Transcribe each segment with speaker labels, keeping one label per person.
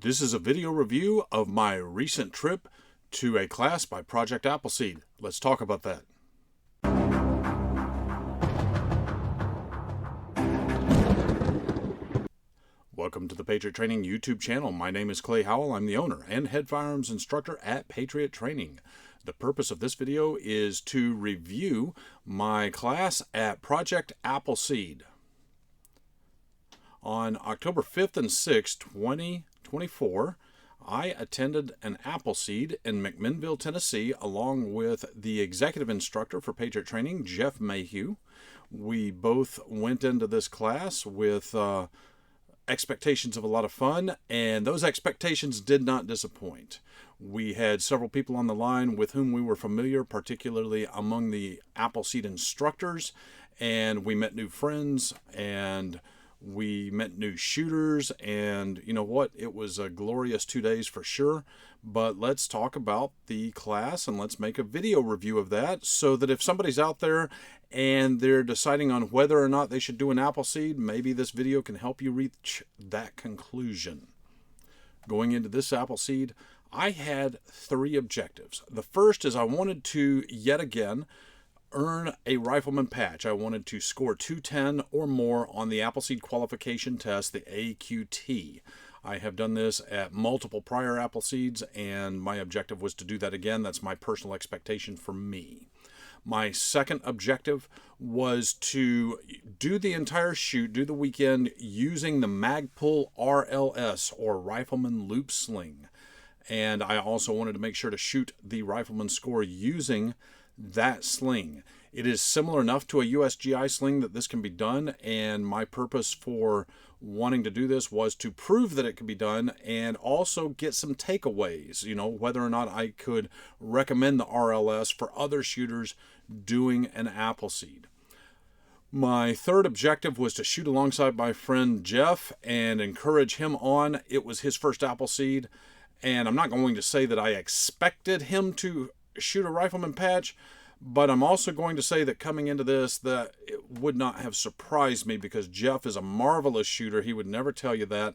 Speaker 1: This is a video review of my recent trip to a class by Project Appleseed. Let's talk about that. Welcome to the Patriot Training YouTube channel. My name is Clay Howell. I'm the owner and head firearms instructor at Patriot Training. The purpose of this video is to review my class at Project Appleseed. On October 5th and 6th, 2024, I attended an Appleseed in McMinnville, Tennessee, along with the executive instructor for Patriot Training, Jeff Mayhew. We both went into this class with expectations of a lot of fun, and those expectations did not disappoint. We had several people on the line with whom we were familiar, particularly among the Appleseed instructors, and we met new friends, and we met new shooters, and you know what? It was a glorious 2 days for sure. But let's talk about the class and let's make a video review of that so that if somebody's out there and they're deciding on whether or not they should do an Appleseed, maybe this video can help you reach that conclusion. Going into this Appleseed, I had 3 objectives. The first is I wanted to, yet again, earn a rifleman patch. I wanted to score 210 or more on the Appleseed qualification test, the AQT. I have done this at multiple prior Appleseeds, and my objective was to do that again. That's my personal expectation for me. My second objective was to do the entire shoot, do the weekend, using the Magpul RLS, or Rifleman Loop Sling. And I also wanted to make sure to shoot the rifleman score using that sling. It is similar enough to a USGI sling that this can be done, and my purpose for wanting to do this was to prove that it could be done and also get some takeaways, whether or not I could recommend the RLS for other shooters doing an Appleseed. My third objective was to shoot alongside my friend Jeff and encourage him on. It was his first Appleseed, and I'm not going to say that I expected him to shoot a rifleman patch, but I'm also going to say that coming into this, that it would not have surprised me because Jeff is a marvelous shooter. He would never tell you that,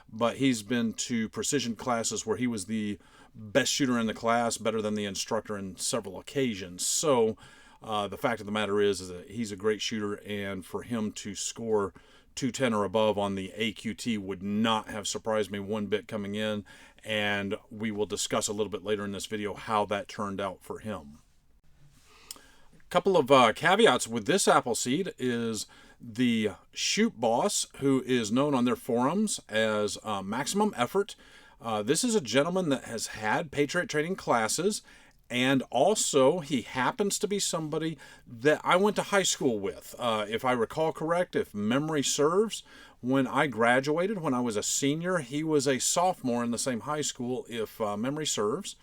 Speaker 1: but he's been to precision classes where he was the best shooter in the class, better than the instructor in several occasions. So the fact of the matter is that he's a great shooter, and for him to score 210 or above on the AQT would not have surprised me one bit coming in, and we will discuss a little bit later in this video how that turned out for him. A couple of caveats with this Appleseed is the shoot boss, who is known on their forums as Maximum Effort. This is a gentleman that has had Patriot Training classes, and also he happens to be somebody that I went to high school with. If I recall correct, if memory serves, when I graduated, when I was a senior, he was a sophomore in the same high school, if memory serves.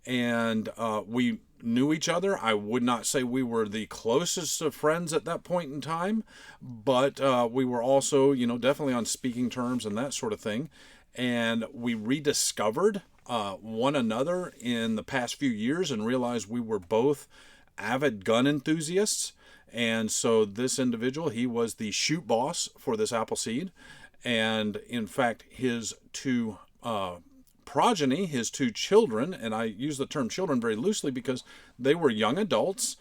Speaker 1: And we knew each other. I would not say we were the closest of friends at that point in time, but we were also, definitely on speaking terms and that sort of thing. And we rediscovered one another in the past few years and realized we were both avid gun enthusiasts. And so this individual, he was the shoot boss for this Appleseed. And in fact, his 2 progeny, his 2 children, and I use the term children very loosely because they were young adults.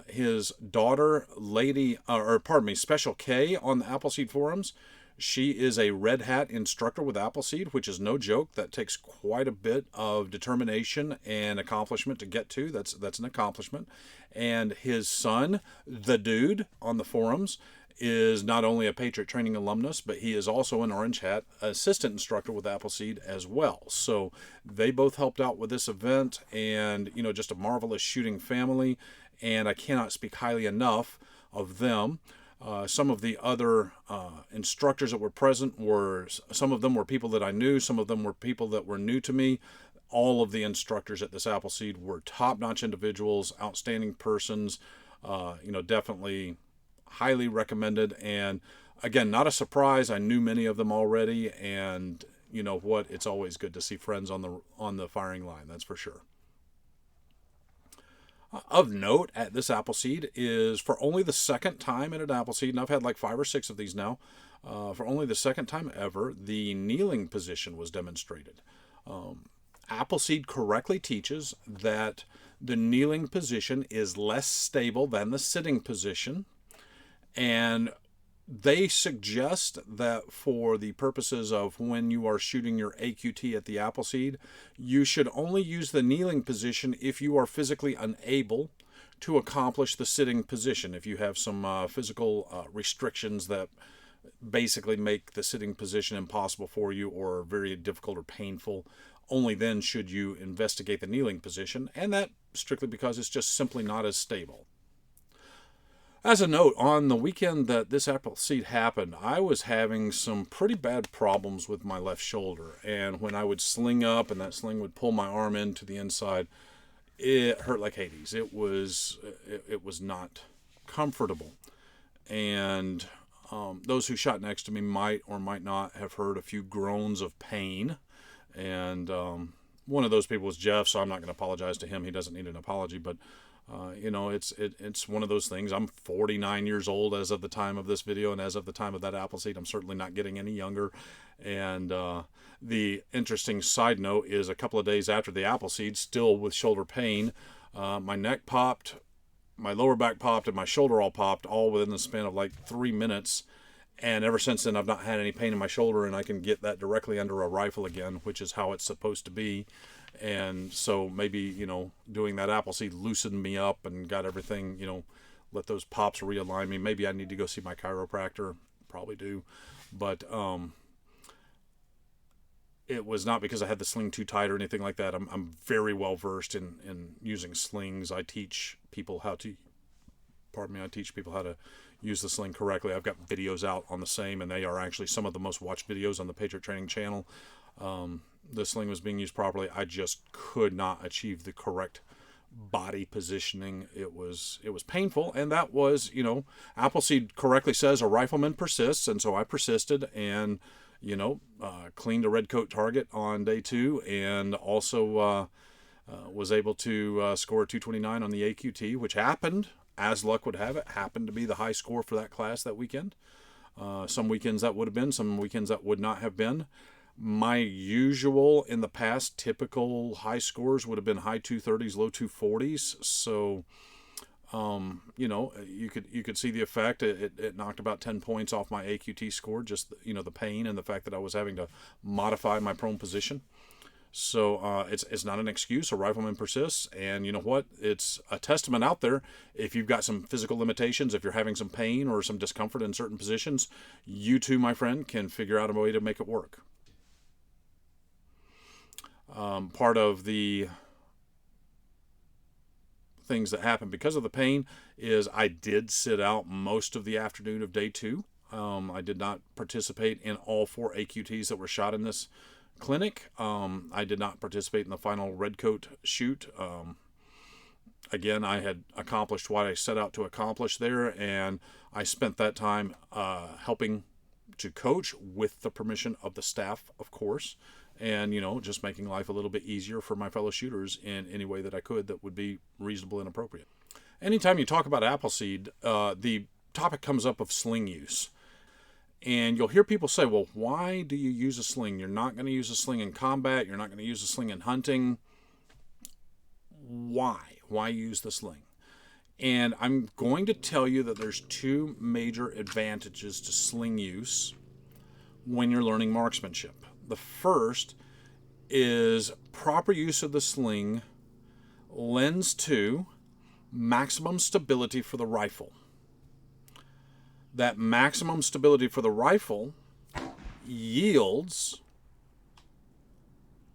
Speaker 1: His daughter, Special K on the Appleseed forums, she is a red hat instructor with Appleseed, which is no joke. That takes quite a bit of determination and accomplishment to get to. That's an accomplishment. And his son, the dude on the forums, is not only a Patriot Training alumnus, but he is also an orange hat assistant instructor with Appleseed as well. So they both helped out with this event, and just a marvelous shooting family, and I cannot speak highly enough of them. Some of the other instructors that were present some of them were people that I knew, some of them were people that were new to me. All of the instructors at this Appleseed were top-notch individuals, outstanding persons, definitely highly recommended. And again, not a surprise. I knew many of them already, and you know what? It's always good to see friends on the firing line, that's for sure. Of note at this Appleseed is, for only the second time at an Appleseed, and I've had like 5 or 6 of these now, for only the second time ever, the kneeling position was demonstrated. Appleseed correctly teaches that the kneeling position is less stable than the sitting position, and they suggest that for the purposes of when you are shooting your AQT at the Appleseed, you should only use the kneeling position if you are physically unable to accomplish the sitting position. If you have some physical restrictions that basically make the sitting position impossible for you or very difficult or painful, only then should you investigate the kneeling position, and that strictly because it's just simply not as stable. As a note, on the weekend that this Appleseed happened, I was having some pretty bad problems with my left shoulder, and when I would sling up and that sling would pull my arm into the inside, it hurt like Hades. It was not comfortable, and those who shot next to me might or might not have heard a few groans of pain, and one of those people was Jeff, so I'm not going to apologize to him. He doesn't need an apology, but it's one of those things. I'm 49 years old as of the time of this video, and as of the time of that Appleseed, I'm certainly not getting any younger. And the interesting side note is a couple of days after the Appleseed, still with shoulder pain, my neck popped, my lower back popped, and my shoulder all popped, all within the span of like 3 minutes. And ever since then, I've not had any pain in my shoulder, and I can get that directly under a rifle again, which is how it's supposed to be. And so maybe, doing that Appleseed loosened me up and got everything, let those pops realign me. Maybe I need to go see my chiropractor. Probably do. But it was not because I had the sling too tight or anything like that. I'm very well versed in using slings. I teach people how to use the sling correctly. I've got videos out on the same, and they are actually some of the most watched videos on the Patriot Training channel. The sling was being used properly. I just could not achieve the correct body positioning. It was painful, and that was, Appleseed correctly says a rifleman persists, and so I persisted and, cleaned a red coat target on day 2, and also was able to score a 229 on the AQT, which happened, as luck would have it, happened to be the high score for that class that weekend. Some weekends that would have been, some weekends that would not have been. My usual, in the past, typical high scores would have been high 230s, low 240s. So, you could see the effect. It knocked about 10 points off my AQT score, just, the pain and the fact that I was having to modify my prone position. So it's not an excuse. A rifleman persists, and you know what? It's a testament out there. If you've got some physical limitations, if you're having some pain or some discomfort in certain positions, you too, my friend, can figure out a way to make it work. Part of the things that happened because of the pain is I did sit out most of the afternoon of day 2. I did not participate in all 4 AQTs that were shot in this clinic. I did not participate in the final red coat shoot. Again, I had accomplished what I set out to accomplish there, and I spent that time helping to coach with the permission of the staff, of course, and just making life a little bit easier for my fellow shooters in any way that I could that would be reasonable and appropriate. Anytime you talk about Appleseed, the topic comes up of sling use. And you'll hear people say, well, why do you use a sling? You're not going to use a sling in combat. You're not going to use a sling in hunting. Why? Why use the sling? And I'm going to tell you that there's 2 major advantages to sling use when you're learning marksmanship. The first is proper use of the sling lends to maximum stability for the rifle. That maximum stability for the rifle yields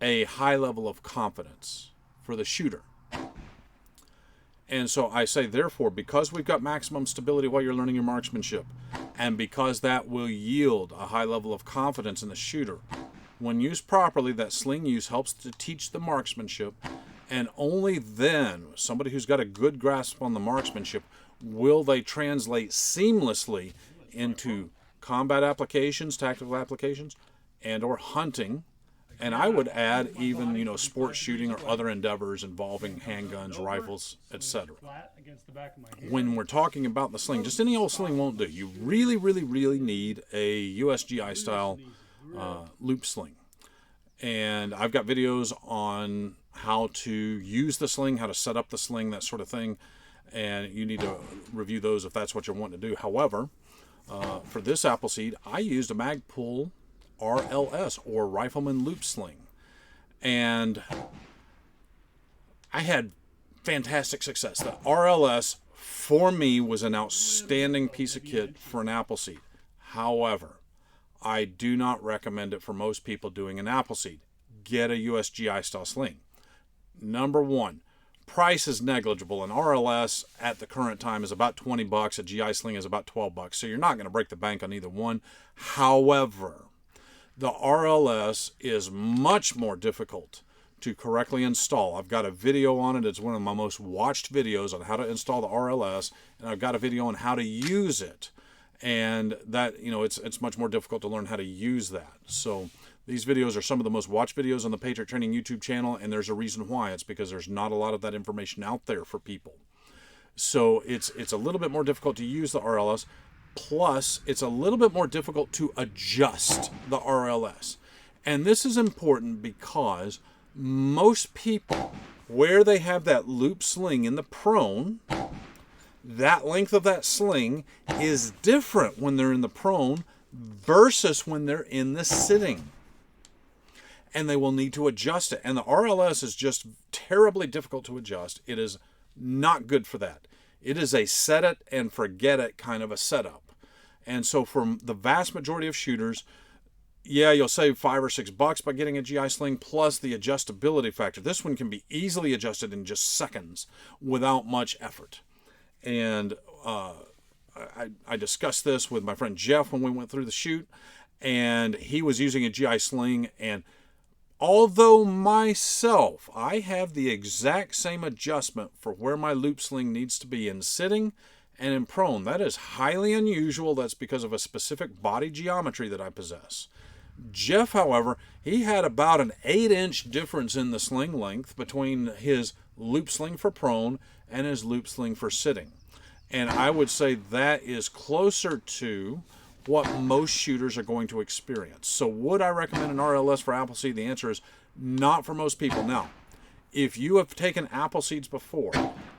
Speaker 1: a high level of confidence for the shooter. And so I say, therefore, because we've got maximum stability while you're learning your marksmanship, and because that will yield a high level of confidence in the shooter, when used properly, that sling use helps to teach the marksmanship, and only then, somebody who's got a good grasp on the marksmanship, will they translate seamlessly into combat applications, tactical applications, and or hunting And I would add even, sports shooting or other endeavors involving handguns, rifles, etc. When we're talking about the sling, just any old sling won't do. You really, really, really need a USGI style loop sling. And I've got videos on how to use the sling, how to set up the sling, that sort of thing. And you need to review those if that's what you're wanting to do. However, for this Appleseed, I used a Magpul RLS, or Rifleman Loop Sling. And I had fantastic success. The RLS, for me, was an outstanding piece of kit for an Appleseed. However, I do not recommend it for most people doing an Appleseed. Get a USGI style sling. Number one, price is negligible. An RLS at the current time is about $20. A GI sling is about $12. So you're not going to break the bank on either one. However, the RLS is much more difficult to correctly install. I've got a video on it. It's one of my most watched videos on how to install the RLS, and I've got a video on how to use it. And that, it's much more difficult to learn how to use that. So these videos are some of the most watched videos on the Patriot Training YouTube channel, and there's a reason why. It's because there's not a lot of that information out there for people. So it's a little bit more difficult to use the RLS. Plus, it's a little bit more difficult to adjust the RLS. And this is important because most people, where they have that loop sling in the prone, that length of that sling is different when they're in the prone versus when they're in the sitting. And they will need to adjust it. And the RLS is just terribly difficult to adjust. It is not good for that. It is a set it and forget it kind of a setup. And so for the vast majority of shooters, yeah, you'll save $5 or $6 by getting a GI sling, plus the adjustability factor. This one can be easily adjusted in just seconds without much effort. And I discussed this with my friend Jeff when we went through the shoot, and he was using a GI sling. And although myself, I have the exact same adjustment for where my loop sling needs to be in sitting and in prone. That is highly unusual. That's because of a specific body geometry that I possess. Jeff, however, he had about an 8-inch difference in the sling length between his loop sling for prone and his loop sling for sitting. And I would say that is closer to what most shooters are going to experience. So would I recommend an RLS for Appleseed? The answer is not for most people. Now, if you have taken Appleseeds before,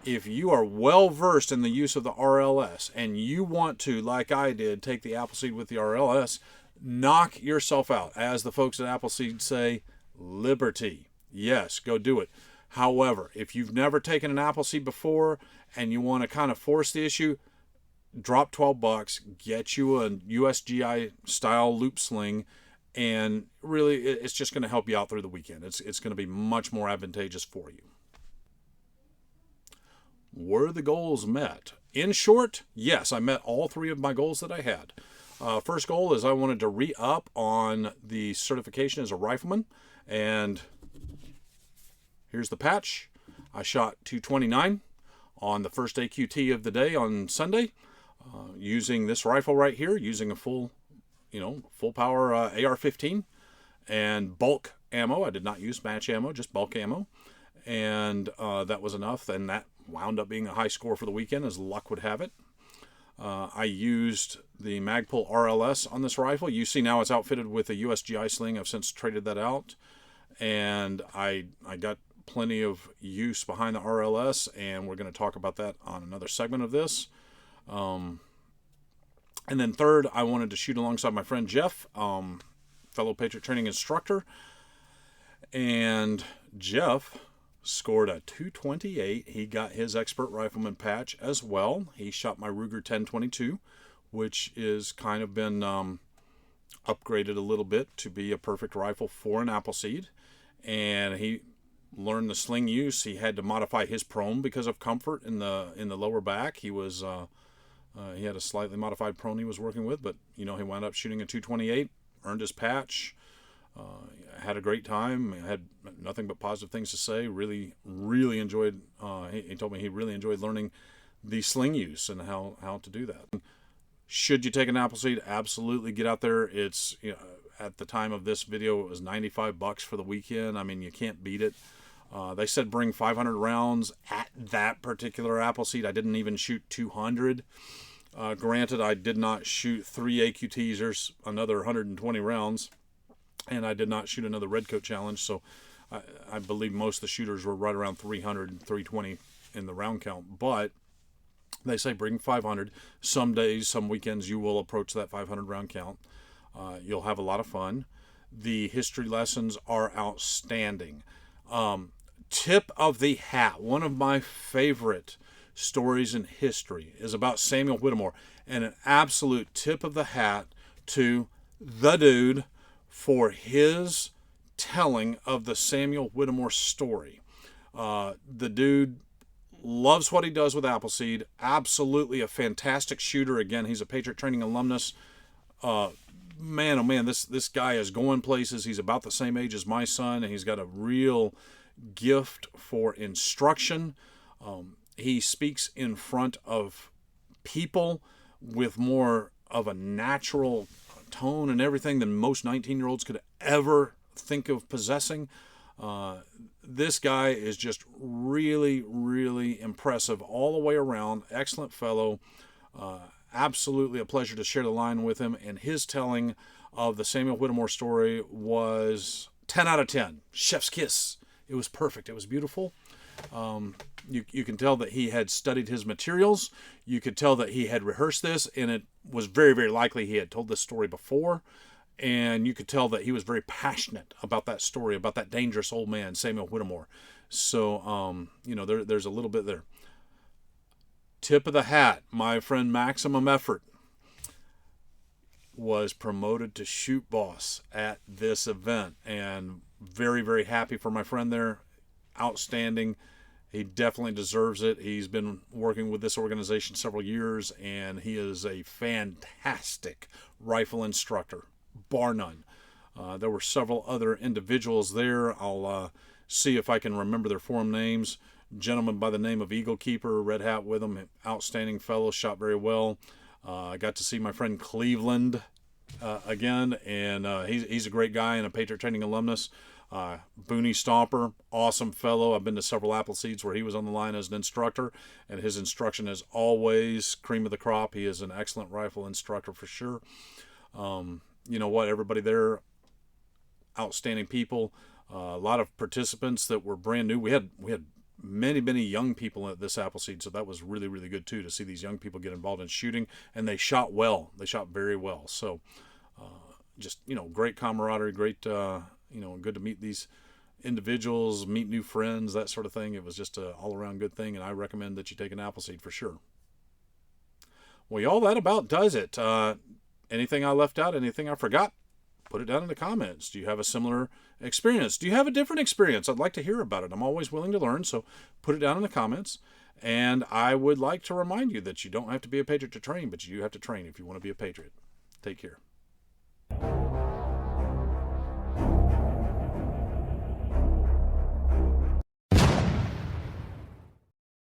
Speaker 1: if you are well versed in the use of the RLS and you want to, like I did, take the Appleseed with the RLS, knock yourself out. As the folks at Appleseed say, liberty. Yes, go do it. However, if you've never taken an Appleseed before and you want to kind of force the issue, drop $12, get you a USGI style loop sling, and really it's just going to help you out through the weekend. It's going to be much more advantageous for you. Were the goals met? In short, yes, I met all three of my goals that I had. First goal is I wanted to re-up on the certification as a rifleman, and here's the patch. I shot 229 on the first AQT of the day on Sunday, using this rifle right here, using a full power AR-15 and bulk ammo. I did not use match ammo, just bulk ammo, and that was enough. And that wound up being a high score for the weekend, as luck would have it. I used the Magpul RLS on this rifle. You see now it's outfitted with a USGI sling. I've since traded that out, and I got plenty of use behind the RLS, and we're going to talk about that on another segment of this. And then third, I wanted to shoot alongside my friend Jeff, fellow Patriot Training instructor, and Jeff scored a 228. He got his expert rifleman patch as well. He shot my Ruger 1022, which is kind of been upgraded a little bit to be a perfect rifle for an Appleseed. And he learned the sling use. He had to modify his prone because of comfort in the lower back. He was he had a slightly modified prone he was working with, but he wound up shooting a 228, earned his patch. Had a great time. Had nothing but positive things to say. Really enjoyed. He told me he really enjoyed learning the sling use and how to do that. Should you take an Appleseed? Absolutely, get out there. It's at the time of this video, it was $95 for the weekend. I mean, you can't beat it. They said bring 500 rounds at that particular Appleseed. I didn't even shoot 200. Granted, I did not shoot 3 AQTs. There's another 120 rounds. And I did not shoot another Redcoat Challenge. So I believe most of the shooters were right around 300, 320 in the round count. But they say bring 500. Some days, some weekends, you will approach that 500 round count. You'll have a lot of fun. The history lessons are outstanding. Tip of the hat. One of my favorite stories in history is about Samuel Whittemore, and an absolute tip of the hat to the dude for his telling of the Samuel Whittemore story. The dude loves what he does with Appleseed. Absolutely a fantastic shooter. Again, he's a Patriot Training alumnus. Man, oh man, this guy is going places. He's about the same age as my son, and he's got a real gift for instruction. He speaks in front of people with more of a natural tone and everything than most 19-year-olds could ever think of possessing. This guy is just really, really impressive all the way around. Excellent fellow. Absolutely a pleasure to share the line with him. And his telling of the Samuel Whittemore story was 10 out of 10. Chef's kiss. It was perfect. It was beautiful. You can tell that he had studied his materials. You could tell that he had rehearsed this, and it was very, very likely he had told this story before. And you could tell that he was very passionate about that story, about that dangerous old man, Samuel Whittemore. So, there's a little bit there. Tip of the hat, my friend Maximum Effort was promoted to shoot boss at this event, and very, very happy for my friend there. Outstanding. He definitely deserves it. He's been working with this organization several years, and he is a fantastic rifle instructor, bar none. There were several other individuals there. I'll see if I can remember their forum names. Gentleman by the name of Eagle Keeper, red hat with him, outstanding fellow, shot very well. I got to see my friend Cleveland again, and he's a great guy and a Patriot Training alumnus. Booney Stomper, awesome fellow. I've been to several Appleseeds where he was on the line as an instructor, and his instruction is always cream of the crop. He is an excellent rifle instructor for sure. You know what? Everybody there, outstanding people. A lot of participants that were brand new. We had many young people at this Appleseed, so that was really, really good too, to see these young people get involved in shooting, and they shot well. They shot very well. So just, great camaraderie, great, good to meet these individuals, meet new friends, that sort of thing. It was just an all-around good thing, and I recommend that you take an Appleseed for sure. Well, y'all, that about does it. Anything I left out, anything I forgot, put it down in the comments. Do you have a similar experience? Do you have a different experience? I'd like to hear about it. I'm always willing to learn, so put it down in the comments. And I would like to remind you that you don't have to be a Patriot to train, but you do have to train if you want to be a Patriot. Take care.